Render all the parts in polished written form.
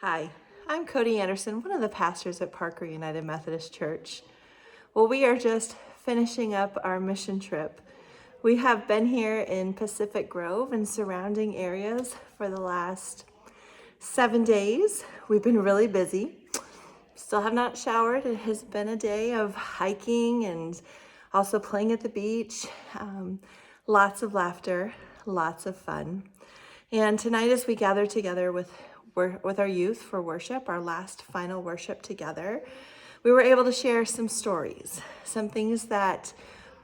Hi, I'm Cody Anderson, one of the pastors at Parker United Methodist Church. Well, we are just finishing up our mission trip. We have been here in Pacific Grove and surrounding areas for the last 7 days. We've been really busy. Still have not showered. It has been a day of hiking and also playing at the beach. Lots of laughter, lots of fun. And tonight, as we gather together with our youth for worship, our last final worship together, we were able to share some stories, some things that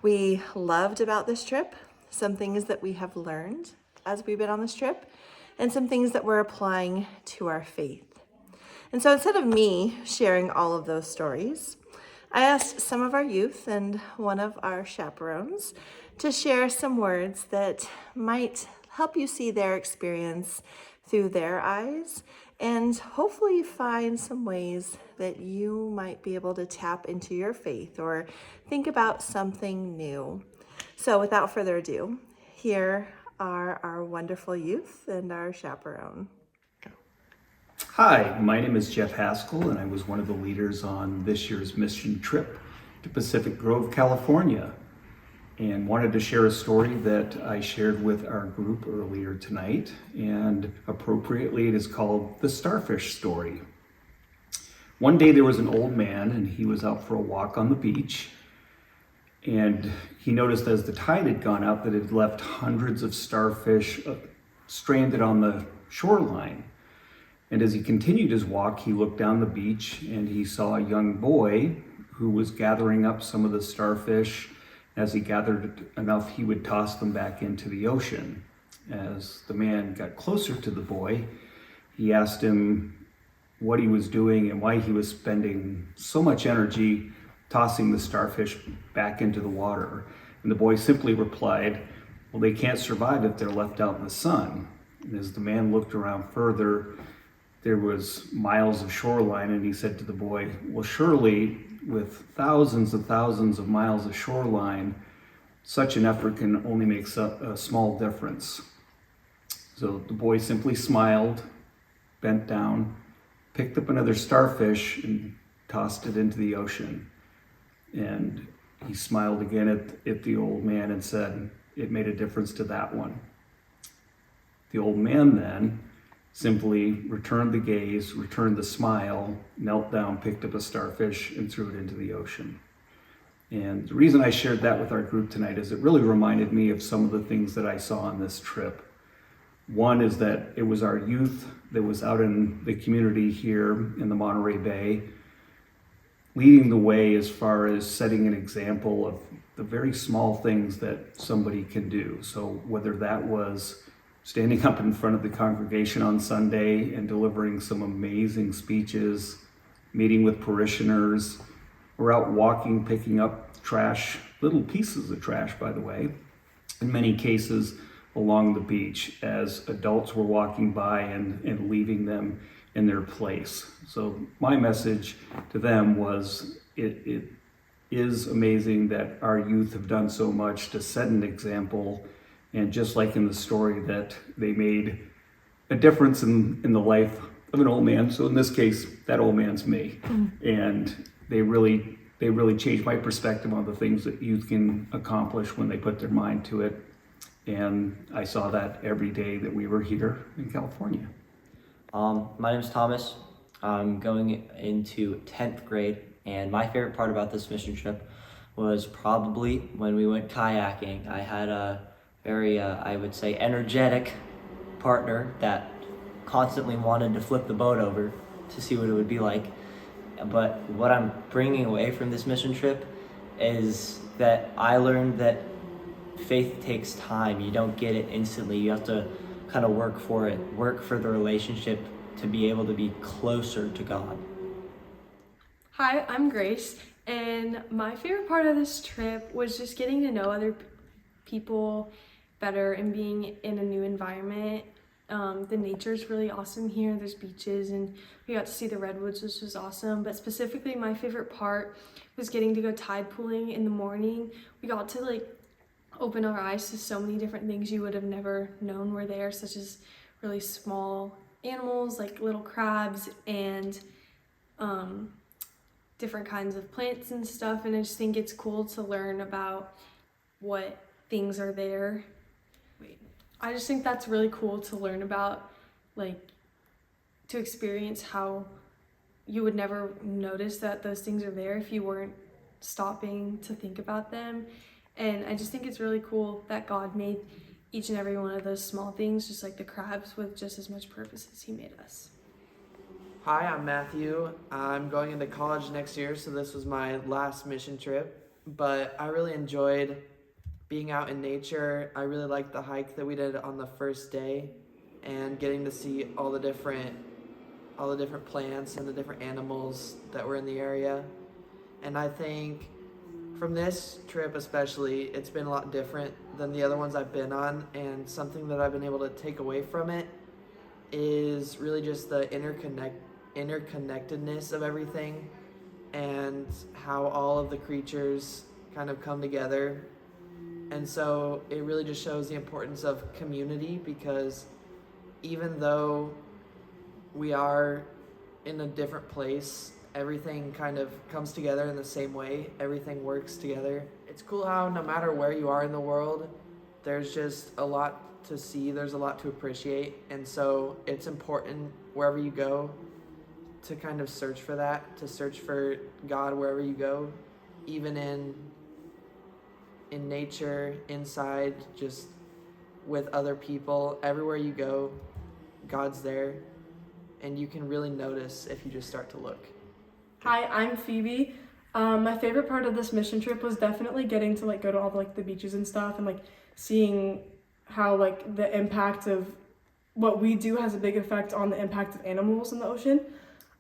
we loved about this trip, some things that we have learned as we've been on this trip, and some things that we're applying to our faith. And so instead of me sharing all of those stories, I asked some of our youth and one of our chaperones to share some words that might help you see their experience through their eyes and hopefully find some ways that you might be able to tap into your faith or think about something new. So without further ado, here are our wonderful youth and our chaperone. Hi, my name is Jeff Haskell, and I was one of the leaders on this year's mission trip to Pacific Grove, California, and wanted to share a story that I shared with our group earlier tonight, and appropriately it is called The Starfish Story. One day there was an old man, and he was out for a walk on the beach, and he noticed as the tide had gone up that it had left hundreds of starfish stranded on the shoreline. And as he continued his walk, he looked down the beach and he saw a young boy who was gathering up some of the starfish. As he gathered enough, he would toss them back into the ocean. As the man got closer to the boy, he asked him what he was doing and why he was spending so much energy tossing the starfish back into the water. And the boy simply replied, "Well, they can't survive if they're left out in the sun." And as the man looked around further, there was miles of shoreline, and he said to the boy, "Well, surely with thousands and thousands of miles of shoreline, such an effort can only make a small difference." So the boy simply smiled, bent down, picked up another starfish and tossed it into the ocean. And he smiled again at the old man and said, "It made a difference to that one." The old man then simply returned the gaze, returned the smile, knelt down, picked up a starfish, and threw it into the ocean. And the reason I shared that with our group tonight is it really reminded me of some of the things that I saw on this trip. One is that it was our youth that was out in the community here in the Monterey Bay, leading the way as far as setting an example of the very small things that somebody can do. So whether that was standing up in front of the congregation on Sunday and delivering some amazing speeches, meeting with parishioners, or out walking, picking up trash, little pieces of trash, by the way, in many cases along the beach as adults were walking by and leaving them in their place. So my message to them was it is amazing that our youth have done so much to set an example. And just like in the story, that they made a difference in the life of an old man. So in this case, that old man's me. And they really changed my perspective on the things that youth can accomplish when they put their mind to it. And I saw that every day that we were here in California. My name is Thomas. I'm going into 10th grade, and my favorite part about this mission trip was probably when we went kayaking. I had a very, I would say, energetic partner that constantly wanted to flip the boat over to see what it would be like. But what I'm bringing away from this mission trip is that I learned that faith takes time. You don't get it instantly. You have to kind of work for it, work for the relationship to be able to be closer to God. Hi, I'm Grace, and my favorite part of this trip was just getting to know other people better and being in a new environment. The nature's really awesome here. There's beaches, and we got to see the redwoods, which was awesome. But specifically, my favorite part was getting to go tide pooling in the morning. We got to open our eyes to so many different things you would have never known were there, such as really small animals like little crabs and different kinds of plants and stuff. And I just think it's cool to learn about what things are there. I just think that's really cool to learn about, like, to experience how you would never notice that those things are there if you weren't stopping to think about them. And I just think it's really cool that God made each and every one of those small things, just like the crabs, with just as much purpose as he made us. Hi, I'm Matthew. I'm going into college next year, so this was my last mission trip. But I really enjoyed being out in nature. I really liked the hike that we did on the first day and getting to see all the different plants and the different animals that were in the area. And I think from this trip especially, it's been a lot different than the other ones I've been on, and something that I've been able to take away from it is really just the interconnectedness of everything and how all of the creatures kind of come together. And so it really just shows the importance of community, because even though we are in a different place, everything kind of comes together in the same way. Everything works together. It's cool how no matter where you are in the world, there's just a lot to see, there's a lot to appreciate. And so it's important wherever you go to kind of search for that, to search for God wherever you go, even in nature, inside, just with other people. Everywhere you go, God's there, and you can really notice if you just start to look. Hi, I'm Phoebe. My favorite part of this mission trip was definitely getting to go to all the beaches and stuff, and seeing how the impact of what we do has a big effect on the impact of animals in the ocean.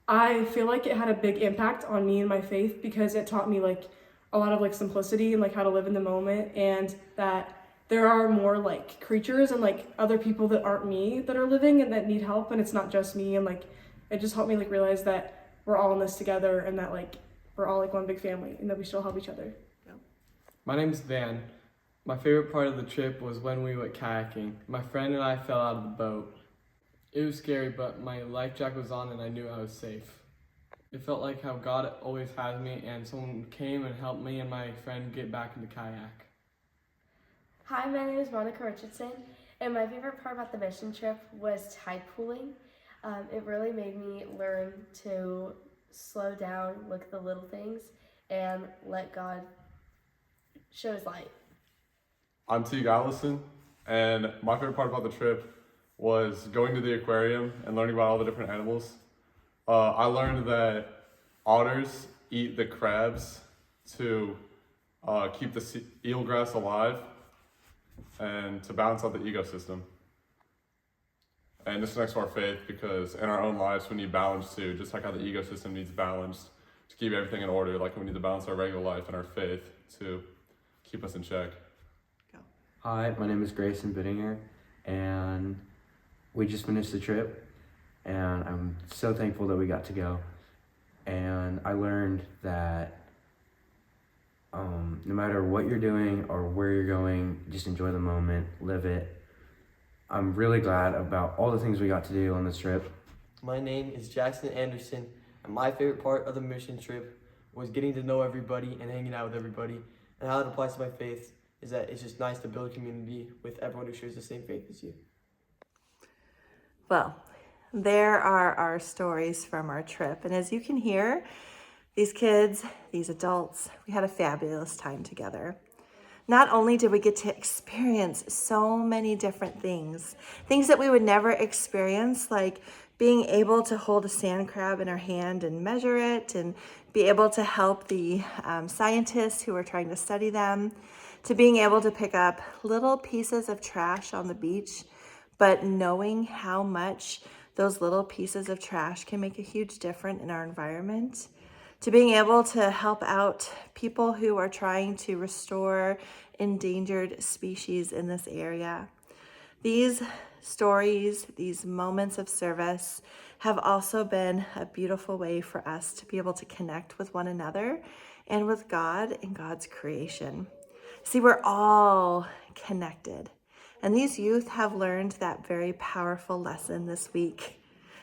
I feel like it had a big impact on me and my faith, because it taught me a lot of simplicity and how to live in the moment, and that there are more creatures and other people that aren't me that are living and that need help, and it's not just me. And it just helped me realize that we're all in this together, and that we're all one big family, and that we still help each other. My name's Van. My favorite part of the trip was when we went kayaking. My friend and I fell out of the boat. It was scary, but my life jacket was on and I knew I was safe. It felt like how God always has me, and someone came and helped me and my friend get back into kayak. Hi, my name is Monica Richardson, and my favorite part about the mission trip was tide pooling. It really made me learn to slow down, look at the little things, and let God show his light. I'm Teague Allison, and my favorite part about the trip was going to the aquarium and learning about all the different animals. I learned that otters eat the crabs to keep the eelgrass alive and to balance out the ecosystem. And this connects to our faith, because in our own lives we need balance too, just like how the ecosystem needs balance to keep everything in order. We need to balance our regular life and our faith to keep us in check. Hi, my name is Grayson Bittinger, and we just finished the trip, and I'm so thankful that we got to go. And I learned that no matter what you're doing or where you're going, just enjoy the moment, live it. I'm really glad about all the things we got to do on this trip. My name is Jackson Anderson, and my favorite part of the mission trip was getting to know everybody and hanging out with everybody. And how it applies to my faith is that it's just nice to build a community with everyone who shares the same faith as you. Well, there are our stories from our trip. And as you can hear, these kids, these adults, we had a fabulous time together. Not only did we get to experience so many different things that we would never experience, like being able to hold a sand crab in our hand and measure it, and be able to help the scientists who were trying to study them, to being able to pick up little pieces of trash on the beach, but knowing how much those little pieces of trash can make a huge difference in our environment, to being able to help out people who are trying to restore endangered species in this area. These stories, these moments of service, have also been a beautiful way for us to be able to connect with one another and with God and God's creation. See, we're all connected. And these youth have learned that very powerful lesson this week.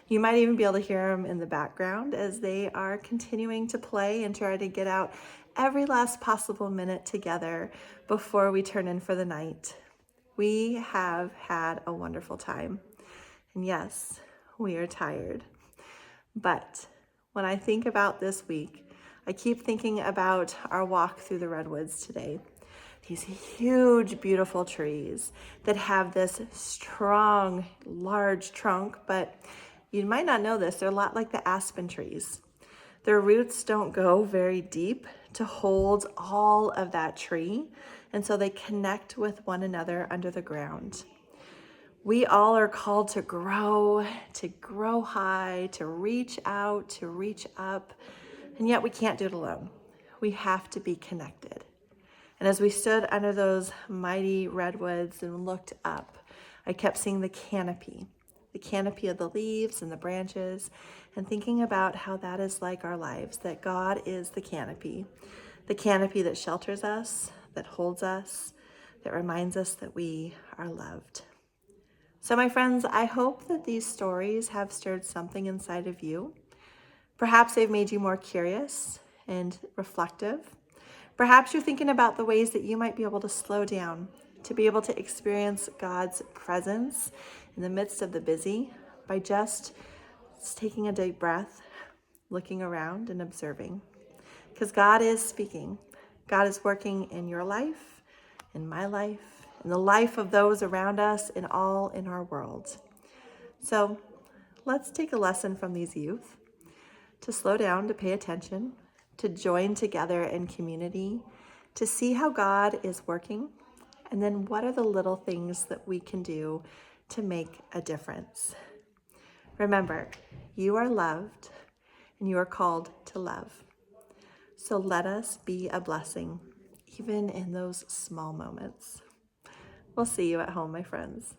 You might even be able to hear them in the background as they are continuing to play and try to get out every last possible minute together before we turn in for the night. We have had a wonderful time. And yes, we are tired. But when I think about this week, I keep thinking about our walk through the redwoods today. These huge, beautiful trees that have this strong, large trunk, but you might not know this, they're a lot like the aspen trees. Their roots don't go very deep to hold all of that tree, and so they connect with one another under the ground. We all are called to grow high, to reach out, to reach up, and yet we can't do it alone. We have to be connected. And as we stood under those mighty redwoods and looked up, I kept seeing the canopy of the leaves and the branches, and thinking about how that is like our lives, that God is the canopy that shelters us, that holds us, that reminds us that we are loved. So my friends, I hope that these stories have stirred something inside of you. Perhaps they've made you more curious and reflective. Perhaps you're thinking about the ways that you might be able to slow down, to be able to experience God's presence in the midst of the busy by just taking a deep breath, looking around and observing. Because God is speaking. God is working in your life, in my life, in the life of those around us, and all in our world. So let's take a lesson from these youth to slow down, to pay attention, to join together in community, to see how God is working, and then what are the little things that we can do to make a difference. Remember, you are loved and you are called to love. So let us be a blessing, even in those small moments. We'll see you at home, my friends.